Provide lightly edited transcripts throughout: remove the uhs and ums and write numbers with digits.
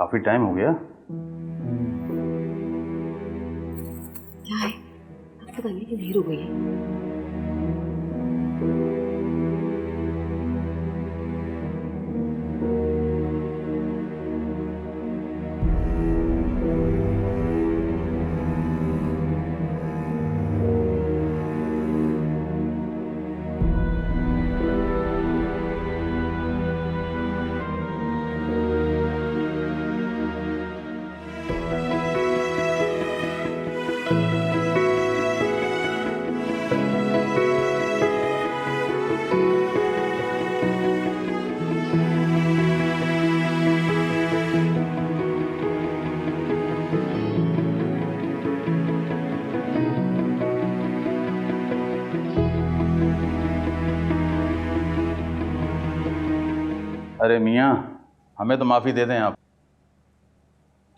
काफी टाइम हो गया। क्या है? अब तक आने की देर हो गई है। अरे मियाँ, हमें तो माफ़ी दे दें आप।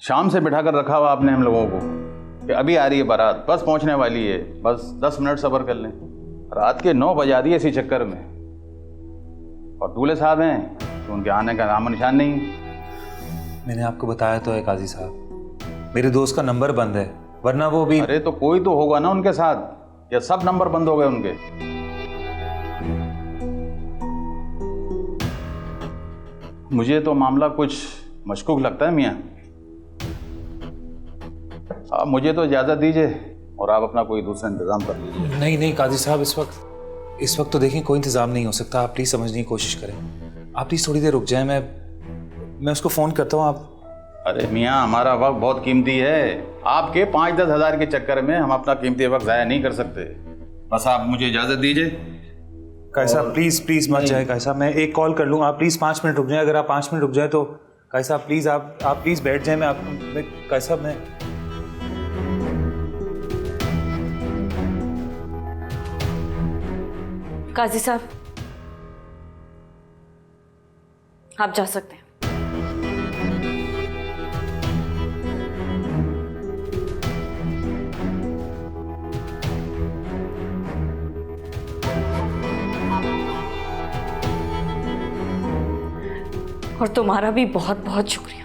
शाम से बिठा कर रखा हुआ आपने हम लोगों को कि अभी आ रही है बारात, बस पहुंचने वाली है, बस 10 मिनट सब्र कर लें। रात के 9 बजा दिए इसी चक्कर में। और दूल्हे साहब हैं तो उनके आने का नामो निशान नहीं। मैंने आपको बताया तो है काजी साहब, मेरे दोस्त का नंबर बंद है, वरना वो भी। अरे तो कोई तो होगा ना उनके साथ, या सब नंबर बंद हो गए उनके? मुझे तो मामला कुछ मशकूक लगता है मियाँ। आप मुझे तो इजाज़त दीजिए और आप अपना कोई दूसरा इंतज़ाम कर लीजिए। नहीं नहीं काजी साहब, इस वक्त तो देखिए कोई इंतज़ाम नहीं हो सकता। आप प्लीज़ समझने की कोशिश करें। आप प्लीज़ थोड़ी देर रुक जाएं, मैं उसको फ़ोन करता हूँ। आप अरे मियाँ, हमारा वक्त बहुत कीमती है। आपके 5-10 हज़ार के चक्कर में हम अपना कीमती वक्त ज़ाया नहीं कर सकते। बस आप मुझे इजाज़त दीजिए। काजी साहब प्लीज़ मत जाए। काजी साहब मैं एक कॉल कर लूँ, आप प्लीज़ 5 मिनट रुक जाएं। अगर आप 5 मिनट रुक जाएं तो काजी साहब प्लीज़ आप प्लीज़ बैठ जाएं। काजी साहब मैं काजी साहब, आप जा सकते हैं। और तुम्हारा भी बहुत बहुत शुक्रिया।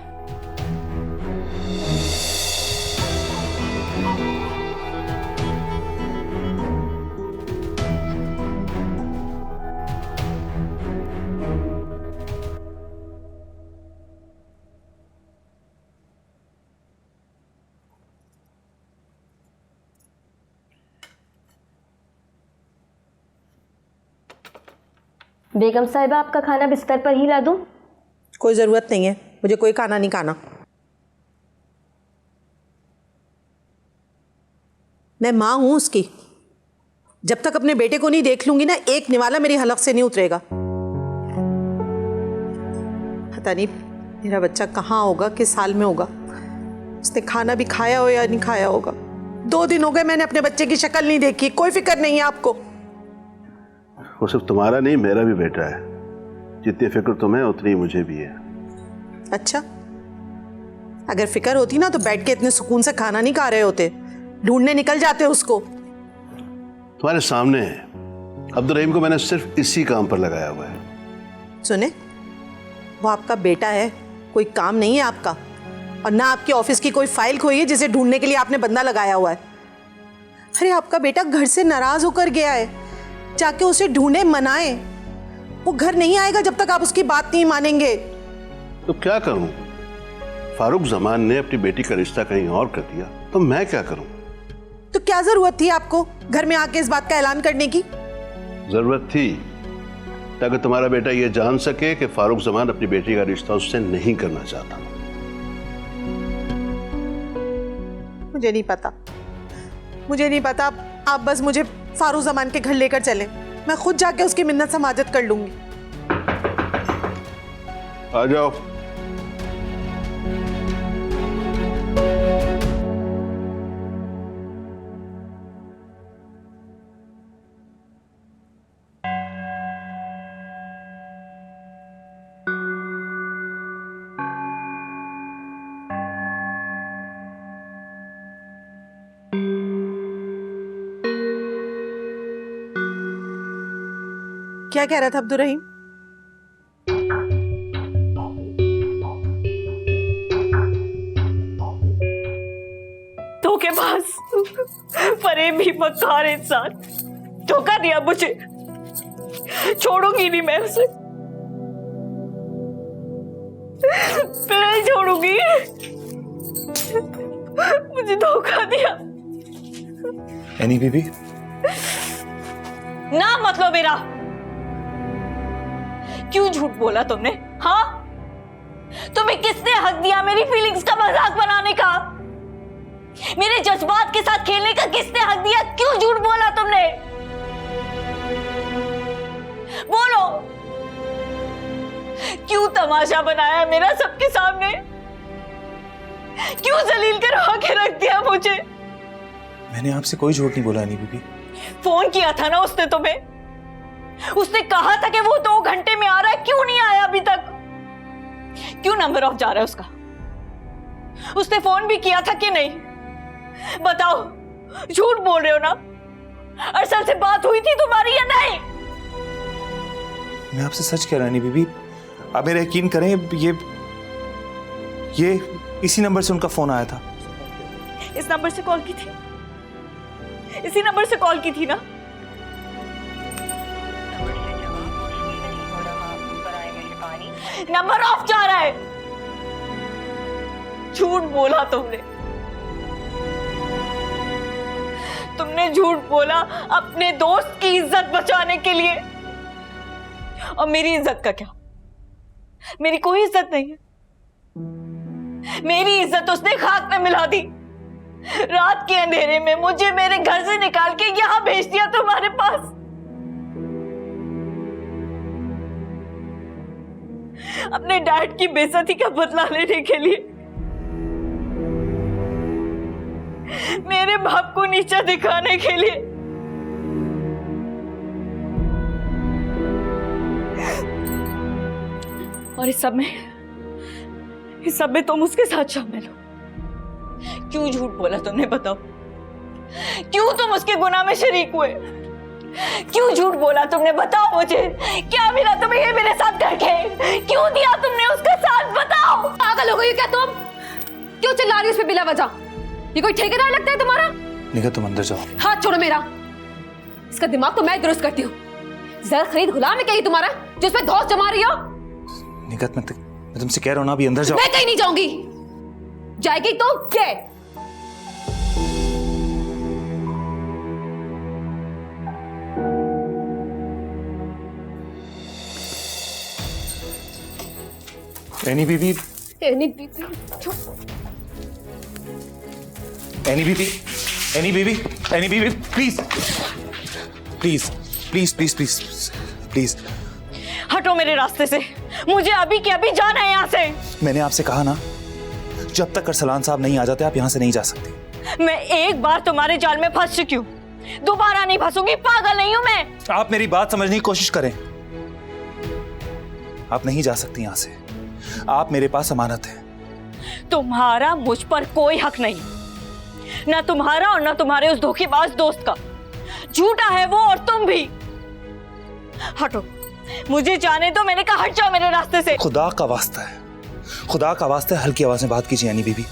बेगम साहिबा, आपका खाना बिस्तर पर ही ला दूं? कोई ज़रूरत नहीं है, मुझे कोई खाना नहीं खाना। मैं माँ हूँ उसकी। जब तक अपने बेटे को नहीं देख लूंगी ना, एक निवाला मेरी हलक से नहीं उतरेगा। पता नहीं मेरा बच्चा कहाँ होगा, किस हाल में होगा। उसने खाना भी खाया हो या नहीं खाया होगा। 2 दिन हो गए मैंने अपने बच्चे की शक्ल नहीं देखी। कोई फिक्र नहीं है आपको? वो सिर्फ तुम्हारा नहीं, मेरा भी बेटा है। जितनी फिक्र तुम्हें उतनी मुझे भी है। अच्छा, अगर फिक्र होती ना तो बैठ के इतने सुकून से खाना नहीं खा रहे होते, ढूंढने निकल जाते उसको। तुम्हारे सामने है, अब्दुल रहीम को मैंने सिर्फ इसी काम पर लगाया हुआ है। सुने, वो आपका बेटा है, कोई काम नहीं है आपका। और ना आपके ऑफिस की कोई फाइल खोई है जिसे ढूंढने के लिए आपने बंदा लगाया हुआ है। अरे आपका बेटा घर से नाराज होकर गया है, जाके उसे ढूंढे, मनाए। वो घर नहीं आएगा जब तक आप उसकी बात नहीं मानेंगे। तो क्या करूं? फारूक जमान ने अपनी बेटी का रिश्ता कहीं और कर दिया, तो मैं क्या करूं? तो क्या जरूरत थी आपको घर में आके इस बात का ऐलान करने की? जरूरत थी ताकि तुम्हारा बेटा ये जान सके कि फारूक जमान अपनी बेटी का रिश्ता उससे नहीं करना चाहता। मुझे नहीं पता, मुझे नहीं पता। आप बस मुझे फारूक जमान के घर लेकर चलें, मैं खुद जाके उसकी मिन्नत समाजत कर लूंगी। आ जाओ। क्या कह रहा था अब्दुल रहीम? फरेब भी मक्कार इंसान, धोखा दिया मुझे, छोड़ूंगी नहीं मैं उसे, मैं नहीं छोड़ूंगी। मुझे धोखा दिया। एनी बीबी, ना मतलब मेरा, क्यों झूठ बोला तुमने? हाँ, तुम्हें किसने हक दिया मेरी फीलिंग्स का मजाक बनाने का, मेरे जज्बात के साथ खेलने का किसने हक दिया? क्यों झूठ बोला तुमने? बोलो, क्यों तमाशा बनाया मेरा सबके सामने? क्यों जलील करवा के रख दिया मुझे? मैंने आपसे कोई झूठ नहीं बोला एनी बीबी। फोन किया था ना उसने तुम्हें, उसने कहा था कि वो 2 घंटे में आ रहा है, क्यों नहीं आया अभी तक? क्यों नंबर ऑफ जा रहा है उसका? उसने फोन भी किया था कि नहीं? बताओ, झूठ बोल रहे हो ना? अरसल से बात हुई थी तुम्हारी या नहीं? मैं आपसे सच कह रहा हूं बीबी, आप मेरा यकीन करें, ये इसी नंबर से उनका फोन आया था। इस नंबर से कॉल की थी? इसी नंबर से कॉल की थी ना? नंबर ऑफ जा रहा है। झूठ बोला तुमने, तुमने झूठ बोला अपने दोस्त की इज्जत बचाने के लिए। और मेरी इज्जत का क्या? मेरी कोई इज्जत नहीं है। मेरी इज्जत उसने खाक में मिला दी। रात के अंधेरे में मुझे मेरे घर से निकाल के यहां भेज दिया तुम्हारे पास। अपने डैड की बेइज्जती का बदला लेने के लिए, मेरे बाप को नीचा दिखाने के लिए। और इस सब में तुम उसके साथ शामिल हो। क्यों झूठ बोला तुमने? बताओ, क्यों तुम उसके गुनाह में शरीक हुए? क्यों झूठ बोला तुमने? बताओ मुझे, क्या मिला तुम्हें ये मेरे साथ करके? क्यों दिया तुमने उसका साथ? बताओ। पागल हो गई हो क्या तुम? क्यों चिल्ला रही हो उस पे बिला वजह? ये कोई ठेकेदार लगता है तुम्हारा? निका, तुम अंदर जाओ। हाथ छोड़ो मेरा। इसका दिमाग तो मैं दुरुस्त करती हूँ। जर खरीद गुलाम है क्या ये तुम्हारा, जो उसमें धौस जमा रही हो? निकत, मैं तुमसे कह रहा हूं ना, अभी अंदर जाओ। मैं कहीं नहीं जाऊंगी। जाएगी तो ये। एनी बीबी, एनी बीबी, एनी बीबी, एनी बीबी, एनी बीबी, please please please please please please हटो मेरे रास्ते से। मुझे अभी के अभी जाना है यहाँ से। मैंने आपसे कहा ना, जब तक अरसलान साहब नहीं आ जाते आप यहाँ से नहीं जा सकते। मैं एक बार तुम्हारे जाल में फंस चुकी हूँ, दोबारा नहीं फंसूंगी। पागल नहीं हूँ मैं। आप मेरी बात समझने की कोशिश करें। आप नहीं जा सकती यहाँ से, आप मेरे पास अमानत है। तुम्हारा मुझ पर कोई हक नहीं, ना तुम्हारा और ना तुम्हारे उस धोखेबाज दोस्त का। झूठा है वो और तुम भी। हटो, मुझे जाने दो। मैंने कहा हट जाओ मेरे रास्ते से। खुदा का वास्ता है, खुदा का वास्ता है, हल्की आवाज में बात कीजिए एनी बीबी।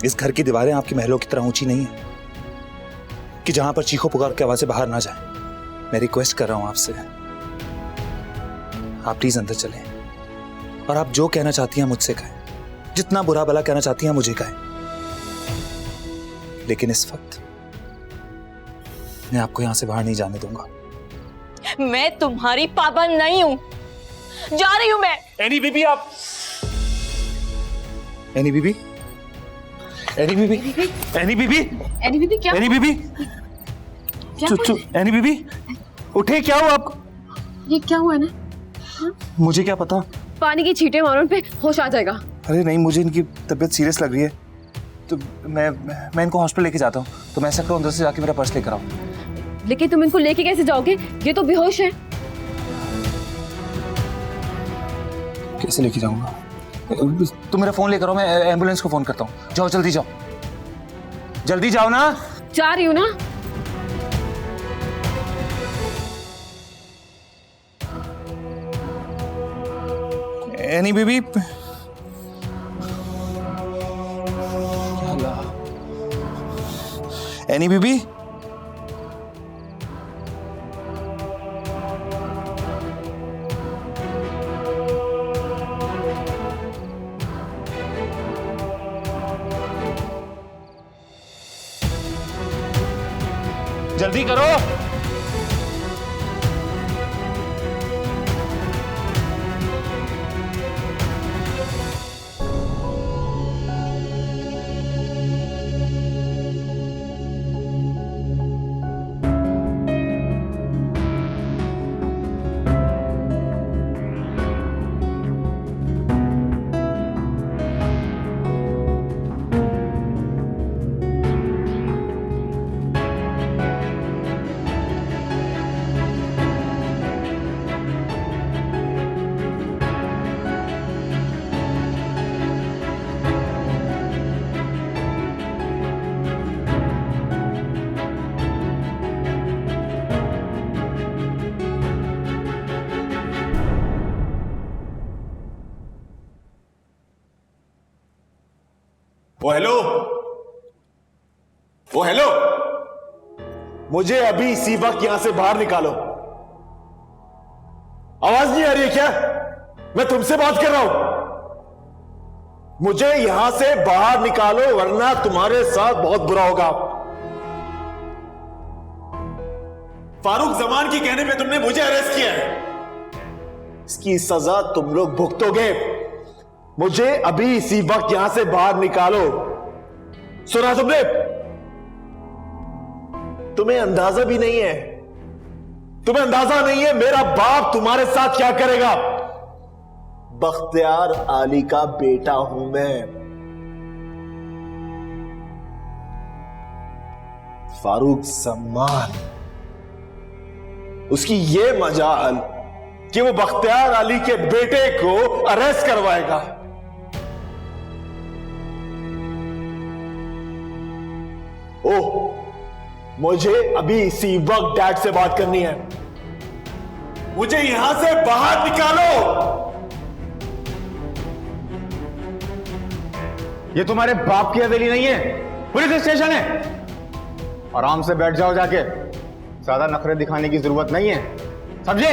इस घर की दीवारें आपकी महलों की तरह ऊंची नहीं है कि जहां पर चीखों पुकार की आवाजें बाहर ना जाएं। मैं रिक्वेस्ट कर रहा हूं आपसे, आप प्लीज अंदर चलें और आप जो कहना चाहती हैं मुझसे कहें, जितना बुरा भला कहना चाहती हैं मुझे कहें। लेकिन इस वक्त मैं आपको यहां से बाहर नहीं जाने दूंगा। मैं तुम्हारी पाबंद नहीं हूं। जा रही हूं मैं। एनी बीबी, आप एनी बीबी, एनी बीबी, एनी बीबी, एनी बीबी क्या? एनी बीबी, एनी बीबी उठे, क्या हुआ आपको? ये क्या हुआ ना? मुझे क्या पता। पानी की छींटे मारो, उन पे होश आ जाएगा। अरे नहीं, मुझे इनकी तबीयत सीरियस लग रही है, तो मैं इनको हॉस्पिटल लेके जाता हूँ। तो मैं ऐसा करूँ, अंदर से जाके मेरा पर्स लेकर आऊँ। लेकिन तुम इनको लेके कैसे जाओगे? ये तो बेहोश है। कैसे लेके जाऊंगा? तुम मेरा फोन लेकर आओ, मैं एम्बुलेंस को फोन करता हूँ। जाओ, जल्दी जाओ, जल्दी जाओ ना। जा रही हूँ ना। एनी बीबी, एनी बीबी? जल्दी करो। ओ हेलो, ओ हेलो, मुझे अभी इसी वक्त यहां से बाहर निकालो। आवाज नहीं आ रही है क्या? मैं तुमसे बात कर रहा हूं। मुझे यहां से बाहर निकालो वरना तुम्हारे साथ बहुत बुरा होगा। फारूक जमान की कहने पे तुमने मुझे अरेस्ट किया है, इसकी सजा तुम लोग भुगतोगे। मुझे अभी इसी वक्त यहां से बाहर निकालो। सुना तुमने? तुम्हें अंदाजा भी नहीं है, तुम्हें अंदाजा नहीं है मेरा बाप तुम्हारे साथ क्या करेगा। बख्तियार आली का बेटा हूं मैं। फारूक जमान, उसकी ये मजाल कि वो बख्तियार अली के बेटे को अरेस्ट करवाएगा। ओह, मुझे अभी इसी वक्त डैड से बात करनी है। मुझे यहां से बाहर निकालो। ये तुम्हारे बाप की हवेली नहीं है, पुलिस स्टेशन है। आराम से बैठ जाओ जाके, ज्यादा नखरे दिखाने की जरूरत नहीं है, समझे?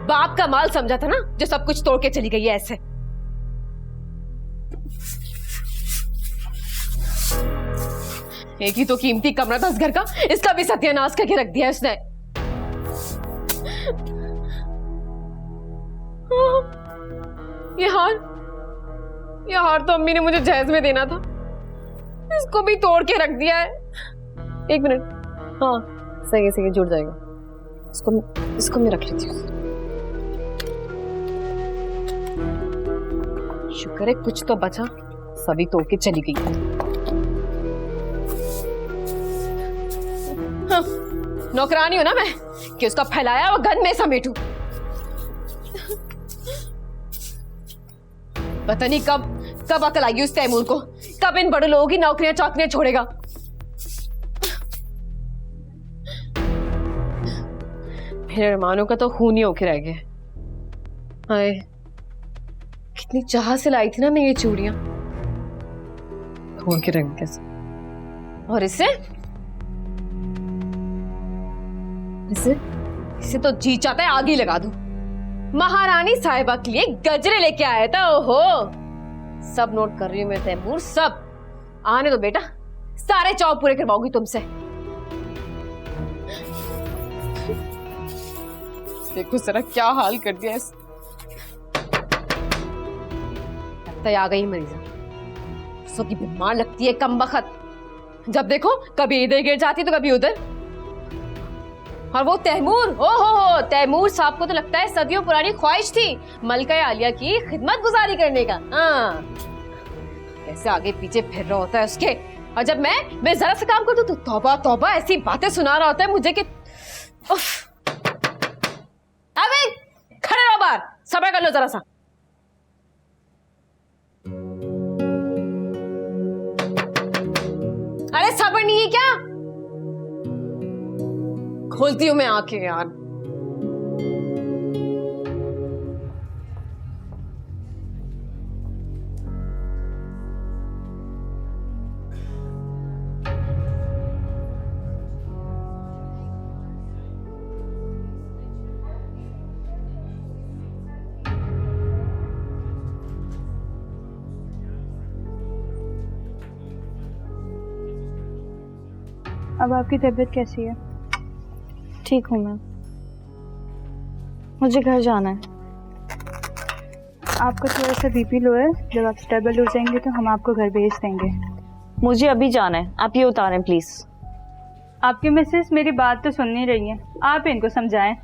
बाप का माल समझा था ना, जो सब कुछ तोड़ के चली गई है ऐसे। एक ही तो कीमती कमरा था इस घर का, इसका भी सत्यानाश करके रख दिया इसने। ये हार तो अम्मी ने मुझे जहेज में देना था, इसको भी तोड़ के रख दिया है। एक मिनट, हाँ सही है जुड़ जाएगा। इसको मैं रख लेती हूँ। शुक्र है कुछ तो बचा, सभी तोड़ के चली गई। हाँ, नौकरानी हो ना मैं कि उसका फैलाया हुआ गंद में समेटूं। पता नहीं कब अकल आएगी उस तैमूर को, कब इन बड़े लोगों की नौकरियां चाकरियां छोड़ेगा। मेरे अरमानों का तो खून ही होके रह गया। हाय, कितनी चाह से लाई थी ना मैं ये चूड़ियां, होके रह कैसे। और इसे इसे तो जी चाहता है आग ही लगा दूं। महारानी साहिबा के लिए गजरे लेके आया था। ओहो, सब नोट कर रही हूं मैं तैमूर, सब। आने दो बेटा, सारे चौक पूरे करवाऊंगी तुमसे। देखो जरा क्या हाल कर दिया इस। लगता है आ गई मरीजा, सबकी बीमार लगती है कमबख्त। जब देखो कभी इधर गिर जाती तो कभी उधर। और वो तैमूर, ओहो, तैमूर साहब को तो लगता है सदियों पुरानी ख्वाहिश थी मलका आलिया की खिदमत गुजारी करने का। हाँ, कैसे आगे पीछे फिर रहा होता है उसके। और जब मैं जरा सा काम कर दूं तो तौबा तौबा ऐसी बातें सुना रहा होता है मुझे कि उफ। अबे खड़े रहो बाहर, सब्र कर लो जरा सा। अरे सब्र नहीं है क्या? खोलती हूं मैं आंखें यार। अब आपकी तबीयत कैसी है? ठीक हूँ मैं, मुझे घर जाना है। आपका थोड़ा सा बीपी लो है, जब आप स्टेबल हो जाएंगे तो हम आपको घर भेज देंगे। मुझे अभी जाना है, आप ये उतारें प्लीज। आपकी मिसेस मेरी बात तो सुन नहीं रही है, आप इनको समझाएं।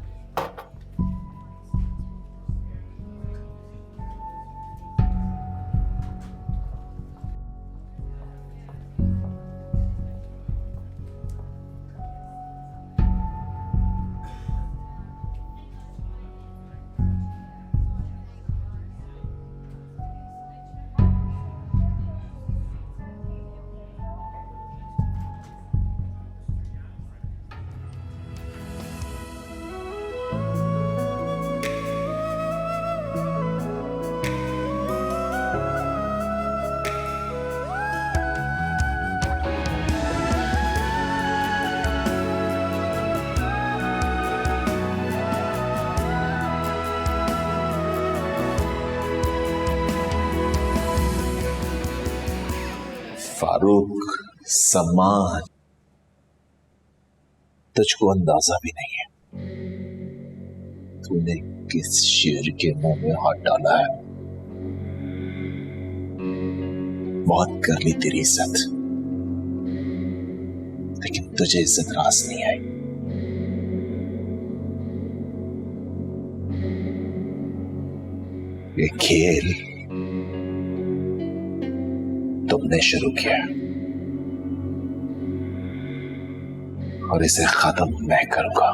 फारूक समान, तुझको अंदाजा भी नहीं है तूने किस शेर के मुंह में हाथ डाला है। बहुत कर ली तेरी इज्जत, लेकिन तुझे इज्जत रास नहीं आई। ये खेल तुमने शुरू किया और इसे खत्म मैं करूंगा।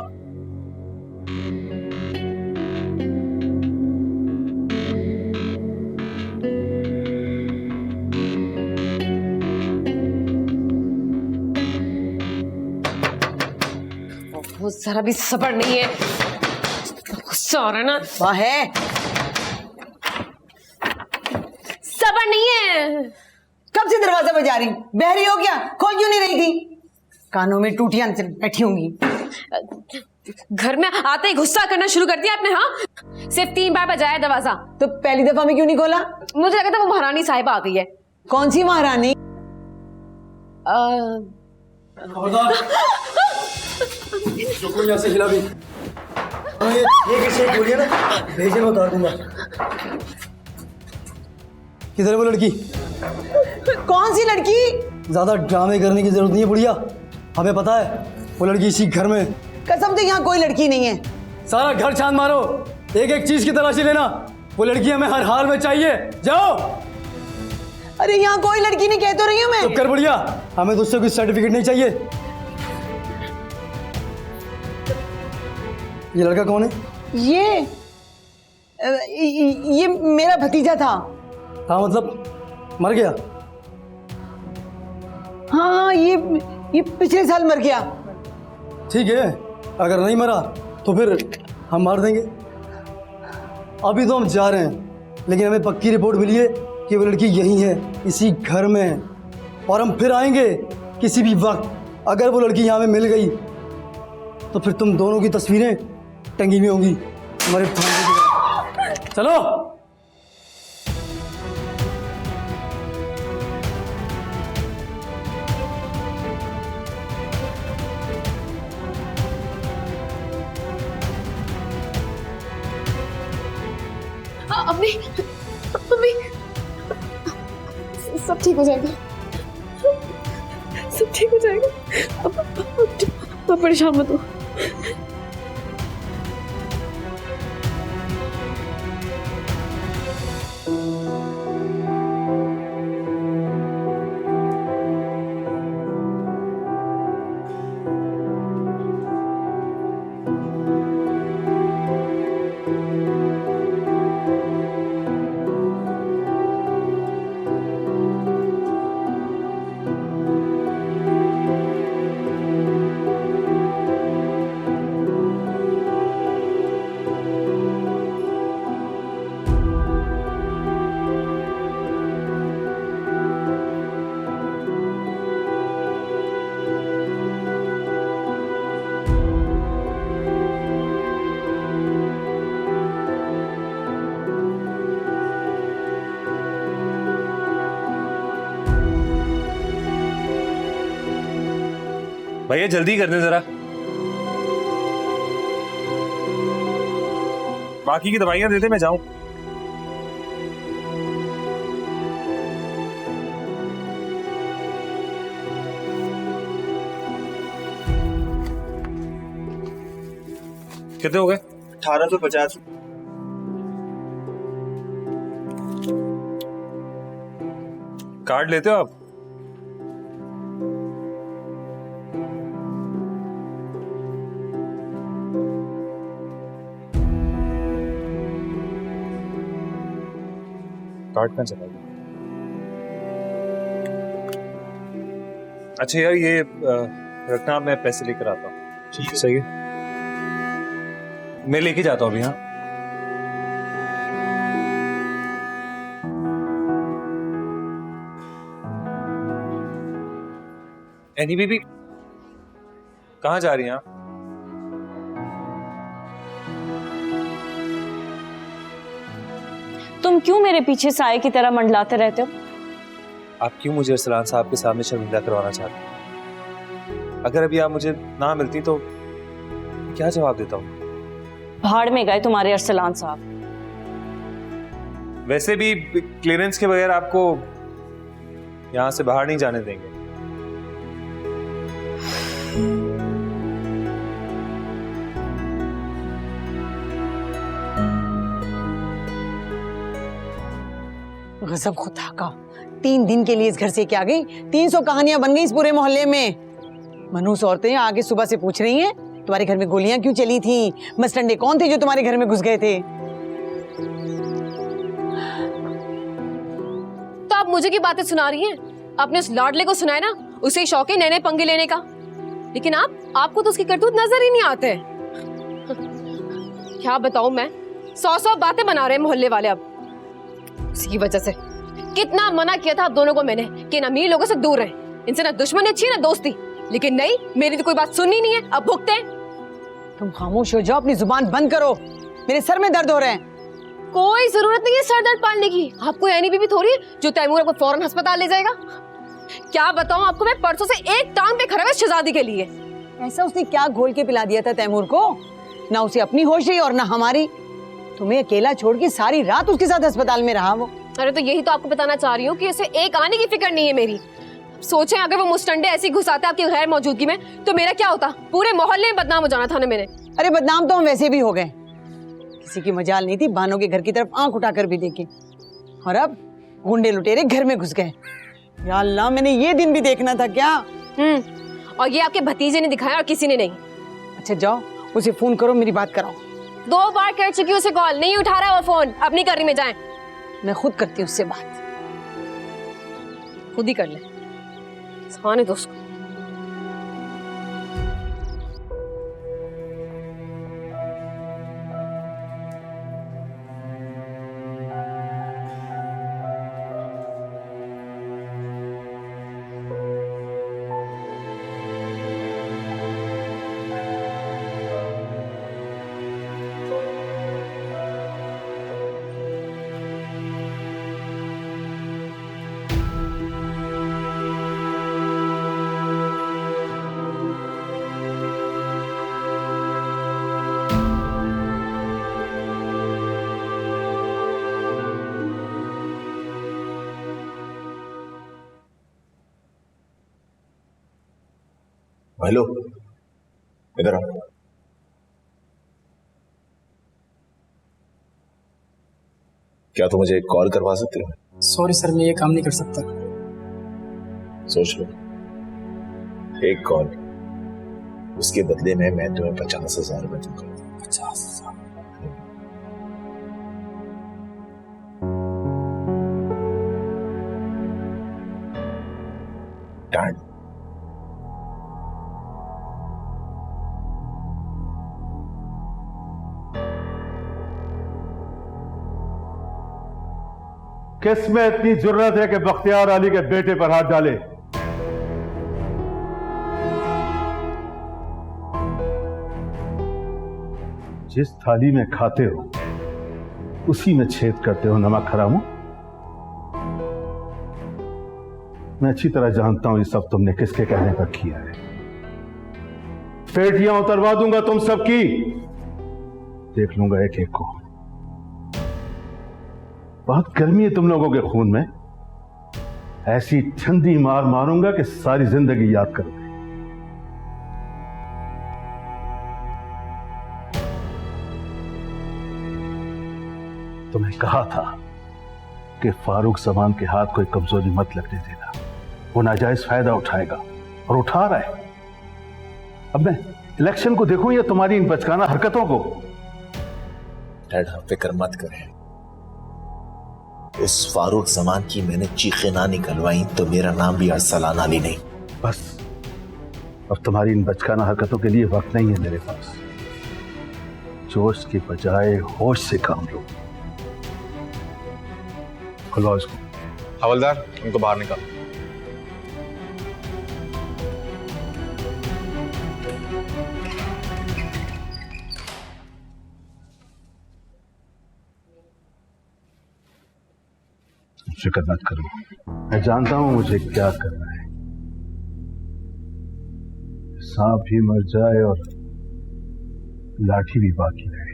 वो जरा भी सब्र नहीं है, गुस्सा आ रहा है ना। वाह है, सब्र नहीं है। कब से दरवाजा बजा रही? बहरी हो क्या? खोल क्यों नहीं रही थी? कानों में टूटियां बैठी होंगी। घर में आते ही गुस्सा करना शुरू कर दिया आपने। हाँ, सिर्फ 3 बार बजाया दरवाजा। तो पहली दफा में क्यों नहीं खोला? मुझे लगा था वो महारानी साहिबा आ गई है। कौन सी महारानी? यहाँ से हिला भी ये किसी बोलिए ना, भेजे मैं उतार दूंगा। किधर है वो लड़की? कौन सी लड़की? ज्यादा ड्रामे करने की जरूरत नहीं है बुढ़िया, हमें पता है वो लड़की इसी घर में। कसम से यहाँ कोई लड़की नहीं है। सारा घर छान मारो, एक एक चीज की तलाशी लेना। वो लड़की हमें हर हाल में चाहिए, जाओ। अरे यहाँ कोई लड़की नहीं, कह तो रही हूँ मैं। चुप कर बुढ़िया, हमें तुझसे कोई सर्टिफिकेट नहीं चाहिए। ये लड़का कौन है? ये मेरा भतीजा था। हाँ मतलब मर गया? हाँ, ये पिछले साल मर गया। ठीक है, अगर नहीं मरा तो फिर हम मार देंगे। अभी तो हम जा रहे हैं, लेकिन हमें पक्की रिपोर्ट मिली है कि वो लड़की यहीं है, इसी घर में है, और हम फिर आएंगे किसी भी वक्त। अगर वो लड़की यहाँ में मिल गई तो फिर तुम दोनों की तस्वीरें टंगी हुई होंगी हमारे थाने की। चलो। अम्मी, अम्मी, सब ठीक हो जाएगा, सब ठीक हो जाएगा। अब परेशान मत हो। भैया जल्दी कर दे जरा, बाकी की दवाइयां दे दे, मैं जाऊं। कितने हो गए? 1850। कार्ड लेते हो आप? कार्ड कहाँ चला गया? अच्छा यार ये रखना, मैं पैसे लेकर आता हूँ। ठीक है, सही है, मैं लेके जाता हूँ अभी। हाँ एनी बीबी कहाँ जा रही हैं आप? तुम क्यों मेरे पीछे साए की तरह मंडलाते रहते हो? आप क्यों मुझे अरसलान साहब के सामने शर्मिंदा करवाना चाहते हैं? अगर अभी आप मुझे ना मिलती तो क्या जवाब देता हूँ? भाड़ में गए तुम्हारे अरसलान साहब। वैसे भी क्लियरेंस के बगैर आपको यहां से बाहर नहीं जाने देंगे। गजब खुदा का, 3 दिन के लिए इस घर से क्या गई, 300 कहानियां बन गई इस पूरे मोहल्ले में। मनूस औरतें आगे सुबह से पूछ रही हैं तुम्हारे घर में गोलियां क्यों चली थी, मस्टंडे कौन थे जो तुम्हारे घर में घुस गए थे। तो आप मुझे की बातें सुना रही हैं? आपने उस लाडले को सुनाया ना, उसे ही शौक है नए नए पंगे लेने का, लेकिन आपको तो उसकी करतूत नजर ही नहीं आते। क्या बताऊं मैं, 100 बातें बना रहे हैं मोहल्ले वाले अब उसी की वजह से। कितना मना किया था आप दोनों को मैंने कि ना अमीर लोगों से दूर रहें, इनसे ना दुश्मनी अच्छी ना दोस्ती, लेकिन नहीं, मेरी तो कोई बात सुननी नहीं है। अब भुगते हैं। तुम खामोश हो जाओ, अपनी जुबान बंद करो, मेरे सर में दर्द हो रहे हैं। कोई जरूरत नहीं है सर दर्द पालने की, आपको यानी बीबी थोड़ी है जो तैमूर को फौरन अस्पताल ले जाएगा। क्या बताऊं आपको, मैं परसों से एक टांग पे खड़ा हुआ शहजादी के लिए। ऐसा उसने क्या घोल के पिला दिया था तैमूर को, ना उसे अपनी होश रही और ना हमारी। तुम्हें अकेला छोड़ के सारी रात उसके साथ अस्पताल में रहा वो। अरे तो यही तो आपको बताना चाह रही हूँ कि उसे एक आने की फिक्र नहीं है मेरी। सोचें अगर वो मुस्टंडे ऐसी घुसाते आपकी गैर मौजूदगी में तो मेरा क्या होता, पूरे मोहल्ले में बदनाम हो जाना था ना मैंने। अरे बदनाम तो हम वैसे भी हो गए, किसी की मजाल नहीं थी बानो के घर की तरफ आंख उठाकर भी देखे, और अब गुंडे लुटेरे घर में घुस गए। या अल्लाह, मैंने ये दिन भी देखना था क्या? और ये आपके भतीजे ने दिखाया और किसी ने नहीं। अच्छा जाओ उसे फोन करो, मेरी बात कराओ। 2 बार कर चुकी उसे कॉल, नहीं उठा रहा वो फोन। अब नहीं कर रही मैं, जाएं। मैं खुद करती हूँ उससे बात। खुद ही कर ले, खाने दो उसको। हेलो, इधर आओ। क्या तुम मुझे कॉल करवा सकते हो? सॉरी सर, मैं ये काम नहीं कर सकता। सोच लो, एक कॉल, उसके बदले में मैं तुम्हें 50,000 रुपए दूंगा। 50,000? डन। किस में इतनी जरूरत है कि बख्तियार अली के बेटे पर हाथ डाले? जिस थाली में खाते हो उसी में छेद करते हो नमक हरामो। मैं अच्छी तरह जानता हूं ये सब तुमने किसके कहने पर किया है। पेटियां उतरवा दूंगा तुम सबकी, देख लूंगा एक एक को। बहुत गर्मी है तुम लोगों के खून में, ऐसी ठंडी मार मारूंगा कि सारी जिंदगी याद करोगे। तुम्हें कहा था कि फारूक जमान के हाथ कोई कमजोरी मत लगने देना, वो नाजायज फायदा उठाएगा और उठा रहा है। अब मैं इलेक्शन को देखूं या तुम्हारी इन बचकाना हरकतों को? डैड, आप फिक्र मत करें। उस फारूक जमान की मैंने चीखें ना निकलवाई तो मेरा नाम भी अरसलान अली नहीं। बस अब तुम्हारी इन बचकाना हरकतों के लिए वक्त नहीं है मेरे पास। जोश की बजाय होश से काम लो। खुलवाओ इसको। हवलदार, उनको बाहर निकाल। फिक्र मत करो, मैं जानता हूं मुझे क्या करना है। सांप भी मर जाए और लाठी भी बाकी रहे।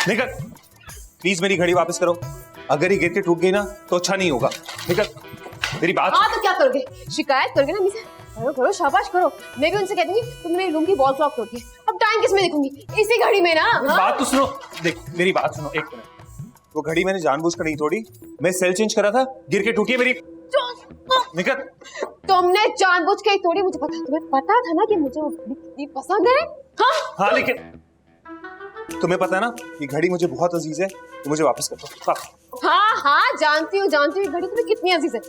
निकल, प्लीज मेरी घड़ी वापस करो। अगर ये गिर के टूट गई ना तो अच्छा नहीं होगा। निकल, मेरी बात। हाँ तो क्या करोगे? शिकायत करोगे ना मुझसे? करो करो, शाबाश करो। मैं भी उनसे कह दूंगी तुमने मेरे रूम की वॉल क्लॉक तोड़ दी। अब टाइम किस में देखूंगी? इसी घड़ी में ना। बात तो सुनो, देख मेरी बात सुनो एक मिनट। वो घड़ी मैंने जानबूझकर नहीं तोड़ी, मैं सेल चेंज करा था, गिर के टूटी है मेरी। निकल। तुमने जानबूझ के ही तोड़ी, मुझे पता। तुम्हें पता था ना कि मुझे वो घड़ी कितनी पसंद है। हाँ लेकिन तुम्हें पता है ना ये घड़ी मुझे बहुत अजीज है, तो मुझे वापस कर दो। हाँ हाँ जानती हूँ घड़ी तुम्हें कितनी अजीज है।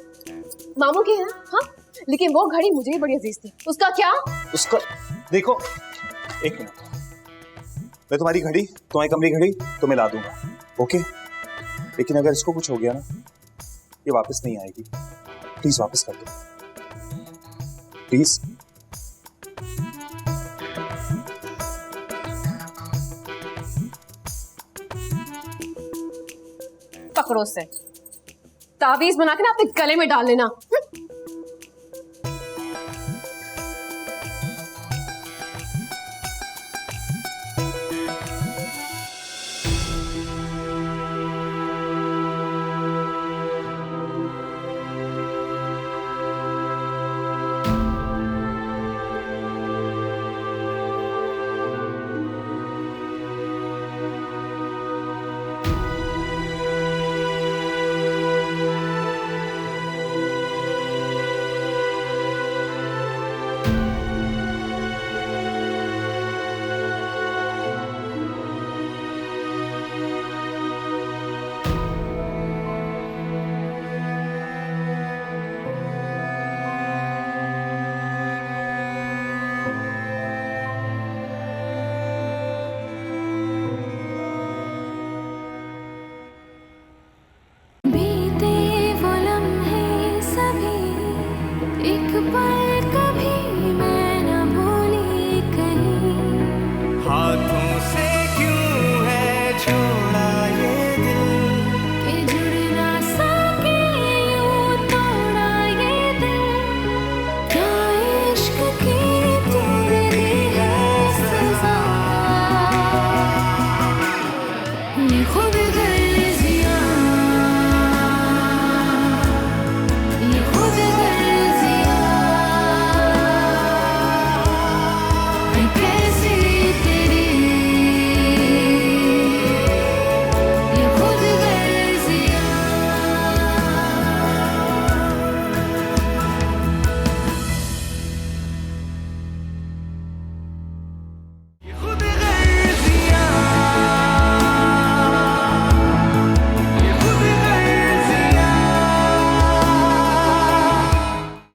मामू की है ना? हाँ, लेकिन वो घड़ी मुझे भी बड़ी अजीज थी। उसका क्या? उसका देखो, एक मिनट, मैं तुम्हारी घड़ी, तुम्हारी कमरी घड़ी तुम्हें ला दूंगा, ओके? लेकिन अगर इसको कुछ हो गया ना, ये वापस नहीं आएगी। प्लीज वापस कर दो, प्लीज। पकड़ो से, तावीज बना के ना अपने गले में डाल लेना।